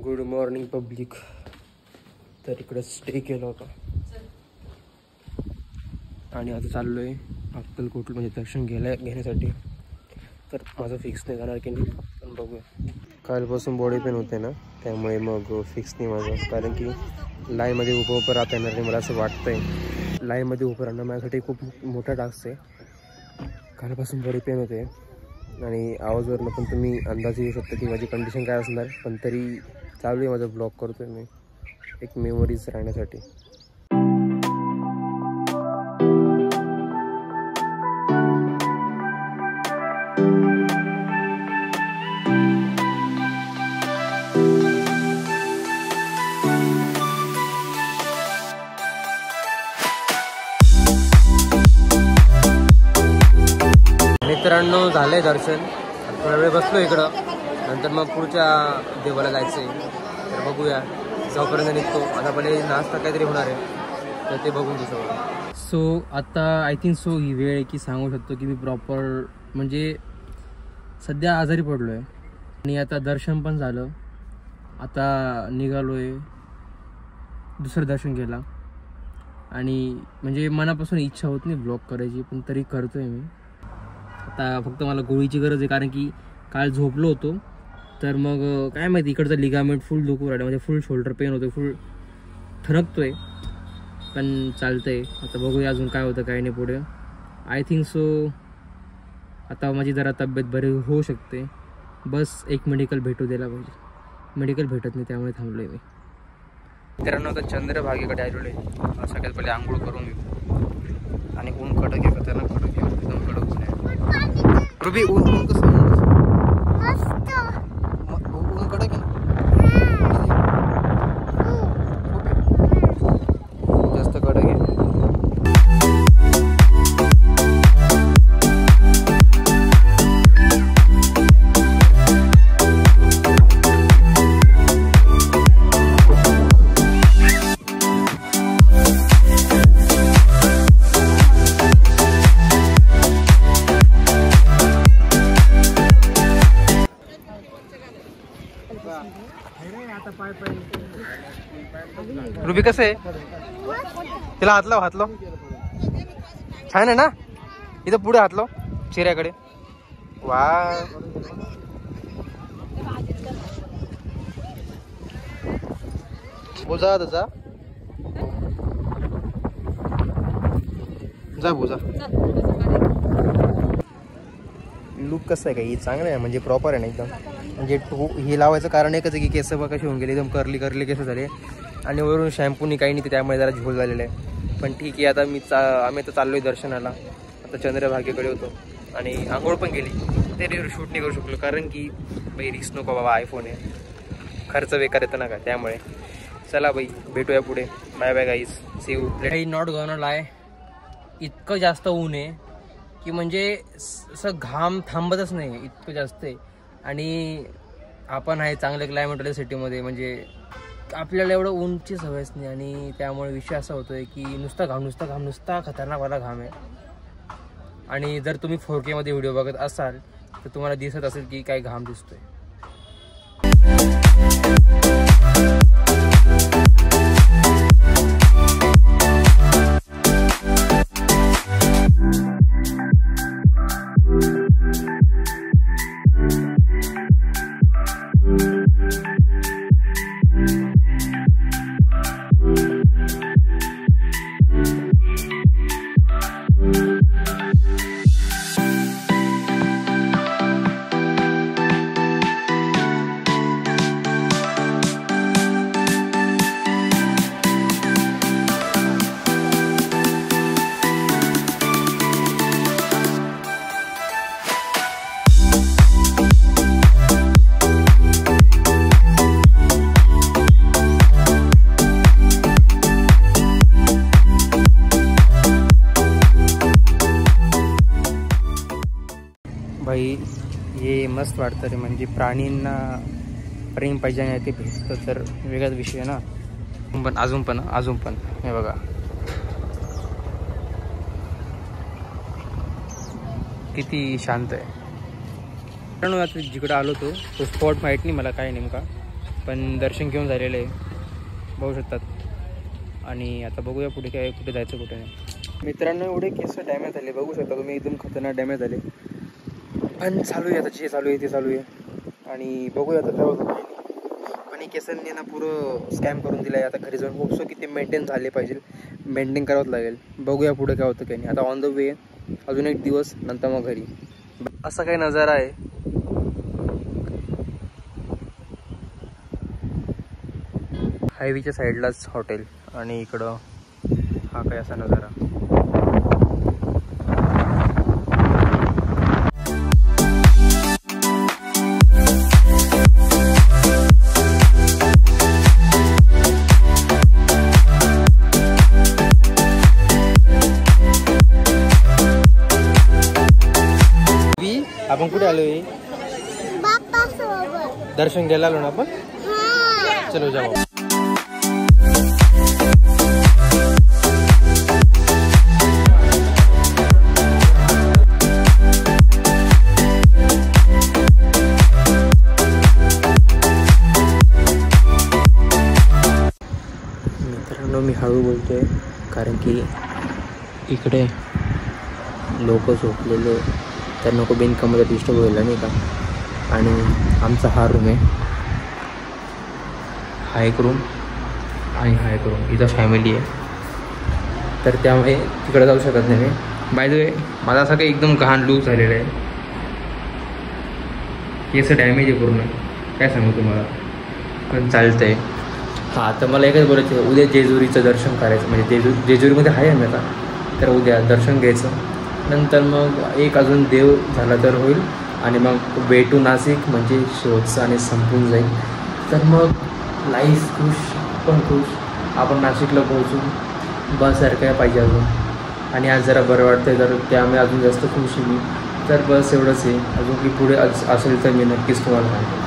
Good morning public. तर इकडे stay केला होता आणि आता चाललो आहे अक्कलकोट म्हणजे दर्शन घेण्यासाठी. तर माझं फिक्स नाही जाणार की नाही पण बघूया. कालपासून बॉडी पेन होते ना त्यामुळे मग फिक्स नाही माझं, कारण की लाईनमध्ये उभं राहता येणार नाही मला असं वाटतंय. लाईनमध्ये उभं राहणं माझ्यासाठी खूप मोठा टास्क आहे. कालपासून बॉडी पेन होते आणि आवाजवरनं पण तुम्ही अंदाज येऊ शकता की माझी कंडिशन काय असणार. पण तरी चालू आहे माझं, ब्लॉग करतो आहे मी एक मेमोरीज राहण्यासाठी. मित्रांनो झालंय दर्शन, थोडा वेळ बसलो इकडं, नंतर मग पुढच्या देवाला जायचं आहे. तर बघूया जाऊपर्यंत निघतो. आता पहिले नाश्ता काहीतरी होणार आहे तर ते बघून घेतो. सो आता आय थिंक सो ही वेळ आहे की सांगू शकतो की मी प्रॉपर म्हणजे सध्या आजारी पडलो आहे आणि आता दर्शन पण झालं. आता निघालो आहे दुसरं दर्शन घ्यायला आणि म्हणजे मनापासून इच्छा होत नाही ब्लॉग करायची पण तरी करतो आहे मी. आता फक्त मला गोळीची गरज आहे कारण की काल झोपलो होतो तर मग काय माहिती इकडचं लिगामेंट फुल दुखू राहिलं, म्हणजे फुल शोल्डर पेन होतं, फुल ठणकतोय पण चालतंय. आता बघूया अजून काय होतं काय नाही पुढे. आय थिंक सो आता माझी जरा तब्येत बरी होऊ शकते. बस एक मेडिकल भेटू द्यायला पाहिजे. मेडिकल भेटत नाही त्यामुळे थांबलो आहे मी. मित्रांनो आता चंद्रभागेकडे आलेलो आहे. सगळ्यात पहिले आंघोळ करून घेऊ आणि ऊन कडक आहे, खतरनाक कडक आहे, एकदम कडक ऊन आहे. रुबी ऊन कसं ऊन कडक आहे जास्त कडक आहे. रुबी कसं आहे? तिला हात लाव. छान आहे ना? इथं पुढे हात लाव चेहऱ्याकडे. वा बोजा जा बोजा. लुक कसं आहे का? ही चांगलं आहे म्हणजे प्रॉपर आहे ना एकदम. म्हणजे हे लावायचं कारण एकच आहे की केस बघ कशी होऊन गेले, एकदम कर्ली केस झाले आणि वरून शॅम्पूनी काही नाही त्यामुळे जरा झोल झालेलं आहे. पण ठीक आहे आता आम्ही आता चाललो आहे दर्शनाला. आता चंद्रभागेकडे होतो आणि आंघोळ पण गेली. ते शूट नाही करू शकलो कारण की बाई रिस्क नको बाबा, आयफोन आहे, खर्च बेकार येतं ना का, त्यामुळे. चला बाई भेटूया पुढे. Bye bye guys, see you. काही नॉट गॉनर लाय. इतकं जास्त ऊन आहे की म्हणजे असं घाम थांबतच नाही, इतकं जास्त आहे. आणि आपण आहे चांगल्या क्लायमेटवाल्या सिटीमध्ये, म्हणजे आपल्याला एवढं ऊनची सवयच नाही आणि त्यामुळे विषय असा होतोय की नुसता खतरनाकवाला घाम आहे. आणि जर तुम्ही 4K मध्ये व्हिडिओ बघत असाल तर तुम्हाला दिसत असेल की काय घाम दिसतोय. भाई हे मस्त वाटतं रे, म्हणजे प्राणींना प्रेम पाहिजे आणि ते भेटतं तर वेगळाच विषय आहे ना. पण अजून पण हे बघा किती शांत आहे. जिकडे आलो तो स्पॉट माहीत नाही मला काय नेमका, पण दर्शन घेऊन झालेलं आहे, बघू शकतात. आणि आता बघूया पुढे काय, कुठे जायचं कुठे नाही. मित्रांनो एवढे केस डॅमेज झाले, बघू शकता तुम्ही, एकदम खतरनाक डॅमेज झाले. पण चालू आहे आता, जे चालू आहे ते चालू आहे. आणि बघूया आता काय होतं. आणि केसांनी ना पुरं स्कॅम करून दिलं आहे. आता घरी जाऊन होपसो की ते मेंटेन झाले पाहिजे, मेंटेन करावंच लागेल. बघूया पुढे काय होतं काही नाही. आता ऑन द वे, अजून एक दिवस नंतर मग घरी. असा काही नजारा आहे. हायवेच्या साईडलाच हॉटेल आणि इकडं हा काय असा नजारा. आपण कुठे आलोय? दर्शन घ्यायला आलो ना आपण. चलो जाऊ. मित्रांनो मी हळू बोलतोय कारण की इकडे लोक झोपलेले, तर नको बिनकामाला डिस्टर्ब व्हायला नाही का. आणि आमचा हा रूम आहे, हा एक रूम आणि हा एक रूम. इथं फॅमिली आहे, तर त्यामुळे तिकडे जाऊ शकत नाही मी. बाय द वे माझा असा काही एकदम घाण लूक झालेला आहे, केस डॅमेज आहे पूर्ण, काय सांगू तुम्हाला, पण चालतं आहे. हां, तर मला एकच बोलायचं आहे, उद्या जेजुरीचं दर्शन करायचं. म्हणजे जेजुरीमध्ये आहे आम्ही आता, तर उद्या दर्शन घ्यायचं. नंतर मग एक अजून देव झाला तर होईल, आणि मग वे टू नाशिक म्हणजे शेवटचं आणि संपून जाईल. तर मग लाईफ खुश पण खुश, आपण नाशिकला पोहोचू, बस यार काय पाहिजे अजून. आणि आज जरा बरं वाटतं आहे, तर त्यामुळे अजून जास्त खुश आहे मी. तर बस एवढंच आहे. अजून की पुढे असेल तर मी नक्कीच तुम्हाला सांगतो.